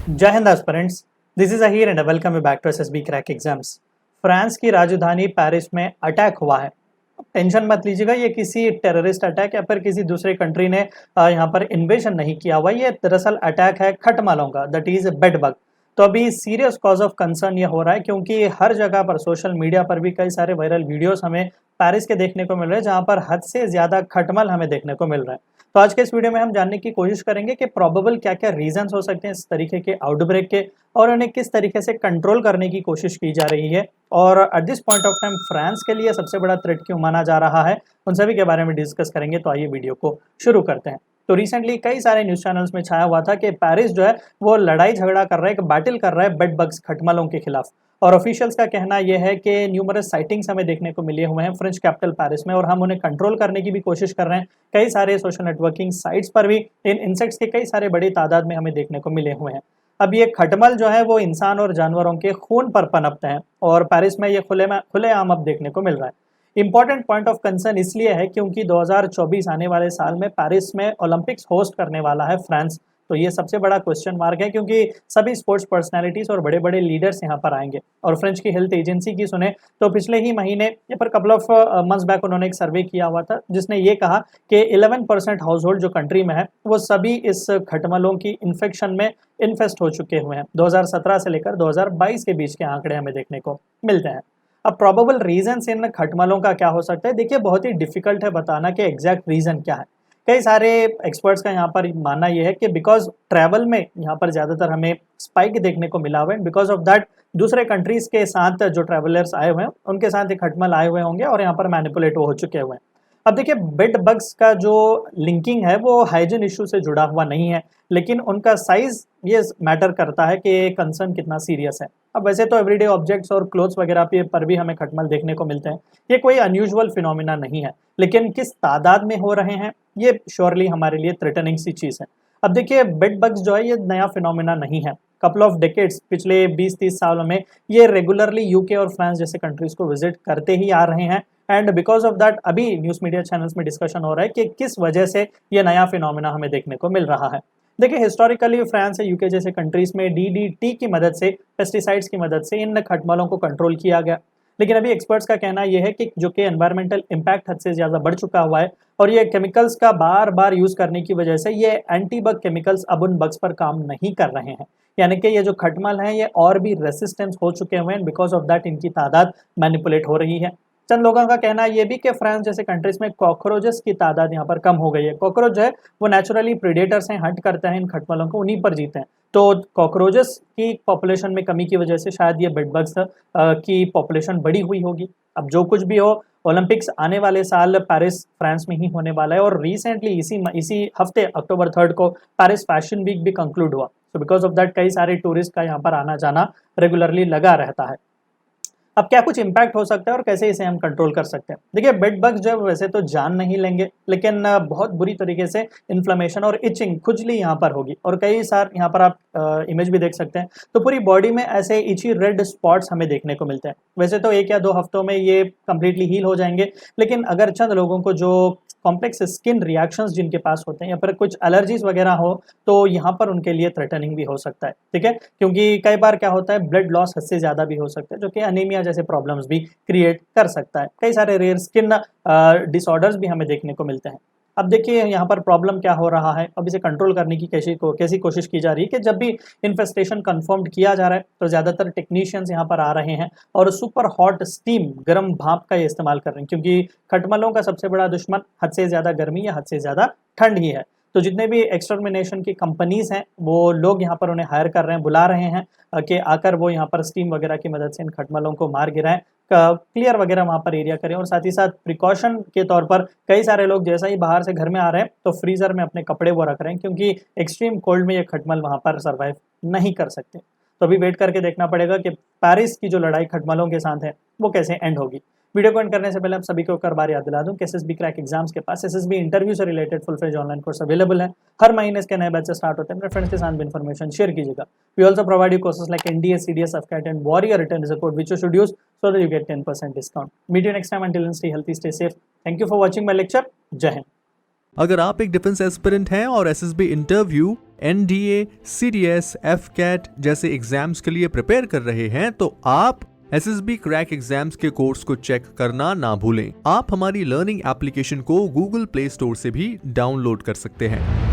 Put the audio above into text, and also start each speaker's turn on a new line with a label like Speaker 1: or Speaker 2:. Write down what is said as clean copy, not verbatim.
Speaker 1: जय हिंद aspirants, this is Ahir and welcome you back to SSB crack exams. France की राजधानी पेरिस में अटैक हुआ है। टेंशन मत लीजिएगा, ये किसी टेररिस्ट अटैक या फिर किसी दूसरे कंट्री ने यहाँ पर इन्वेजन नहीं किया हुआ। ये दरअसल अटैक है खटमलों का, दैट इज बेड बग। तो अभी सीरियस कॉज ऑफ कंसर्न ये हो रहा है क्योंकि हर जगह पर सोशल मीडिया पर भी कई सारे वायरल वीडियोस हमें पेरिस के देखने को मिल रहे हैं, जहाँ पर हद से ज्यादा खटमल हमें देखने को मिल रहा है। तो आज के इस वीडियो में हम जानने की कोशिश करेंगे कि प्रोबेबल क्या क्या रीजंस हो सकते हैं इस तरीके के आउटब्रेक के, और उन्हें किस तरीके से कंट्रोल करने की कोशिश की जा रही है, और at this point of time France के लिए सबसे बड़ा थ्रेट क्यों माना जा रहा है, उन सभी के बारे में डिस्कस करेंगे। तो आइए वीडियो को शुरू करते हैं। तो रिसेंटली कई सारे न्यूज चैनल्स में छाया हुआ था कि पेरिस जो है वो लड़ाई झगड़ा कर रहा है, एक बैटल कर रहा है बेड बग्स खटमलों के खिलाफ। और ऑफिशियल्स का कहना यह है कि न्यूमरस साइटिंग्स हमें देखने को मिले हुए हैं फ्रेंच कैपिटल पेरिस में, और हम उन्हें कंट्रोल करने की भी कोशिश कर रहे हैं। कई सारे सोशल नेटवर्किंग साइट्स पर भी इन इंसेक्ट्स के कई सारे बड़ी तादाद में हमें देखने को मिले हुए हैं। अब ये खटमल जो है वो इंसान और जानवरों के खून पर पनपते हैं, और पेरिस में ये खुलेआम अब देखने को मिल रहा है। इंपॉर्टेंट पॉइंट ऑफ कंसर्न इसलिए है क्योंकि 2024 आने वाले साल में पेरिस में ओलंपिक्स होस्ट करने वाला है फ्रांस। तो ये सबसे बड़ा क्वेश्चन मार्क है क्योंकि सभी स्पोर्ट्स पर्सनालिटीज और बड़े बड़े लीडर्स यहाँ पर आएंगे। और फ्रेंच की हेल्थ एजेंसी की सुने तो पिछले ही महीने या पर कपल ऑफ मंथ्स बैक उन्होंने एक सर्वे किया हुआ था, जिसने ये कहा कि 11% हाउस होल्ड जो कंट्री में है वो सभी इस खटमलों की इन्फेक्शन में इन्फेस्ट हो चुके हुए हैं। 2017 से लेकर 2022 के बीच के आंकड़े हमें देखने को मिलते हैं। अब प्रोबेबल रीजन इन खटमलों का क्या हो सकता है, देखिए बहुत ही डिफिकल्ट है बताना कि एग्जैक्ट रीजन क्या है। कई सारे एक्सपर्ट्स का यहाँ पर मानना यह है कि बिकॉज ट्रैवल में यहाँ पर ज़्यादातर हमें स्पाइक देखने को मिला हुआ है, बिकॉज ऑफ दैट दूसरे कंट्रीज के साथ जो ट्रैवलर्स आए हुए हैं उनके साथ एक खटमल आए हुए होंगे और यहाँ पर मैनिपुलेट हो चुके हुए हैं। अब देखिए बेड बग्स का जो लिंकिंग है वो हाइजीन इशू से जुड़ा हुआ नहीं है, लेकिन उनका साइज ये मैटर करता है कि कंसर्न कितना सीरियस है। अब वैसे तो एवरीडे ऑब्जेक्ट्स और क्लोथ्स वगैरह पे पर भी हमें खटमल देखने को मिलते हैं, ये कोई अनयूजुअल फिनोमिना नहीं है, लेकिन किस तादाद में हो रहे हैं ये श्योरली हमारे लिए थ्रेटनिंग सी चीज़ है। अब देखिए बेड बग्स जो है ये नया फिनोमिना नहीं है। कपल ऑफ डेकेड्स, पिछले 20-30 सालों में ये रेगुलरली यूके और फ्रांस जैसे कंट्रीज को विजिट करते ही आ रहे हैं। एंड बिकॉज ऑफ दैट अभी न्यूज़ मीडिया चैनल्स में डिस्कशन हो रहा है कि किस वजह से ये नया फिनोमिना हमें देखने को मिल रहा है। देखिए हिस्टोरिकली फ्रांस या यूके जैसे कंट्रीज में डीडीटी की मदद से, पेस्टिसाइड्स की मदद से इन खटमलों को कंट्रोल किया गया। लेकिन अभी एक्सपर्ट्स का कहना यह है कि जो कि एनवायरमेंटल इम्पैक्ट हद से ज़्यादा बढ़ चुका हुआ है, और ये केमिकल्स का बार बार यूज़ करने की वजह से ये एंटी बग केमिकल्स अब उन बग्स पर काम नहीं कर रहे हैं। यानी कि ये जो खटमल हैं ये और भी रेसिस्टेंस हो चुके हुए हैं, बिकॉज ऑफ दैट इनकी तादाद मैनिपुलेट हो रही है। चंद लोगों का कहना ये भी कि फ्रांस जैसे कंट्रीज में कॉकरोचेस की तादाद यहाँ पर कम हो गई है। कॉकरोच जो है वो नेचुरली प्रीडेटर्स हैं, हंट करते हैं इन खटमलों को, उन्हीं पर जीते हैं। तो कॉकरोचेस की पॉपुलेशन में कमी की वजह से शायद ये बेड बग्स की पॉपुलेशन बड़ी हुई होगी। अब जो कुछ भी हो, ओलंपिक्स आने वाले साल पेरिस फ्रांस में ही होने वाला है, और रिसेंटली इसी हफ्ते अक्टूबर 3 को पेरिस फैशन वीक भी कंक्लूड हुआ। तो बिकॉज ऑफ दैट कई सारे टूरिस्ट का यहाँ पर आना जाना रेगुलरली लगा रहता है। अब क्या कुछ इम्पैक्ट हो सकता है और कैसे इसे हम कंट्रोल कर सकते हैं। देखिए बेड बग्स जो है वैसे तो जान नहीं लेंगे, लेकिन बहुत बुरी तरीके से इन्फ्लेमेशन और इचिंग, खुजली यहाँ पर होगी, और कई सार यहाँ पर आप इमेज भी देख सकते हैं। तो पूरी बॉडी में ऐसे इची रेड स्पॉट्स हमें देखने को मिलते हैं। वैसे तो 1 या 2 हफ्तों में ये कंप्लीटली हील हो जाएंगे, लेकिन अगर चंद लोगों को जो कॉम्प्लेक्स स्किन रिएक्शंस जिनके पास होते हैं या फिर कुछ एलर्जीज वगैरह हो, तो यहाँ पर उनके लिए थ्रेटनिंग भी हो सकता है। ठीक है, क्योंकि कई बार क्या होता है ब्लड लॉस हद से ज़्यादा भी हो सकता है, जो कि अनीमिया जैसे प्रॉब्लम्स भी क्रिएट कर सकता है। कई सारे रेयर स्किन डिसऑर्डर्स भी हमें देखने को मिलते हैं। अब देखिए यहाँ पर प्रॉब्लम क्या हो रहा है, अब इसे कंट्रोल करने की कैसी कोशिश की जा रही है कि जब भी इन्फेस्टेशन कंफर्म्ड किया जा रहा है तो ज़्यादातर टेक्नीशियंस यहाँ पर आ रहे हैं और सुपर हॉट स्टीम, गर्म भाप का ये इस्तेमाल कर रहे हैं, क्योंकि खटमलों का सबसे बड़ा दुश्मन हद से ज़्यादा गर्मी या हद से ज़्यादा ठंड ही है। तो जितने भी एक्सटर्मिनेशन की कंपनीज हैं वो लोग यहाँ पर उन्हें हायर कर रहे हैं, बुला रहे हैं कि आकर वो यहाँ पर स्टीम वगैरह की मदद से इन खटमलों को मार गिराएं, क्लियर वगैरह वहाँ पर एरिया करें। और साथ ही साथ प्रिकॉशन के तौर पर कई सारे लोग जैसा ही बाहर से घर में आ रहे हैं तो फ्रीज़र में अपने कपड़े वो रख रहे हैं, क्योंकि एक्सट्रीम कोल्ड में ये खटमल वहाँ पर सर्वाइव नहीं कर सकते। तो अभी वेट करके देखना पड़ेगा कि पेरिस की जो लड़ाई खटमलों के साथ है वो कैसे एंड होगी। वीडियो को एंड करने से पहले आप सभी को एक बार याद दिला दूं कि एसएसबी क्रैक एग्जाम्स के पास एसएसबी इंटरव्यू से related full fledge online course available है। हर महीने इसके नए बैच स्टार्ट होते हैं, अपने फ्रेंड्स के साथ भी इन्फॉर्मेशन शेयर कीजिएगा। We also provide you courses like NDA, CDS, FCAT and warrior return is a code which you should use so that you get 10% discount. Meet you next time, until then stay healthy, stay safe. Thank you for watching my lecture. जय हिंद।
Speaker 2: अगर आप एक defence aspirant हैं और SSB interview NDA, CDS, FCAT जैसे exams के लिए प्रिपेयर कर रहे हैं तो आप SSB क्रैक एग्जाम्स के कोर्स को चेक करना ना भूलें। आप हमारी लर्निंग एप्लीकेशन को गूगल प्ले स्टोर से भी डाउनलोड कर सकते हैं।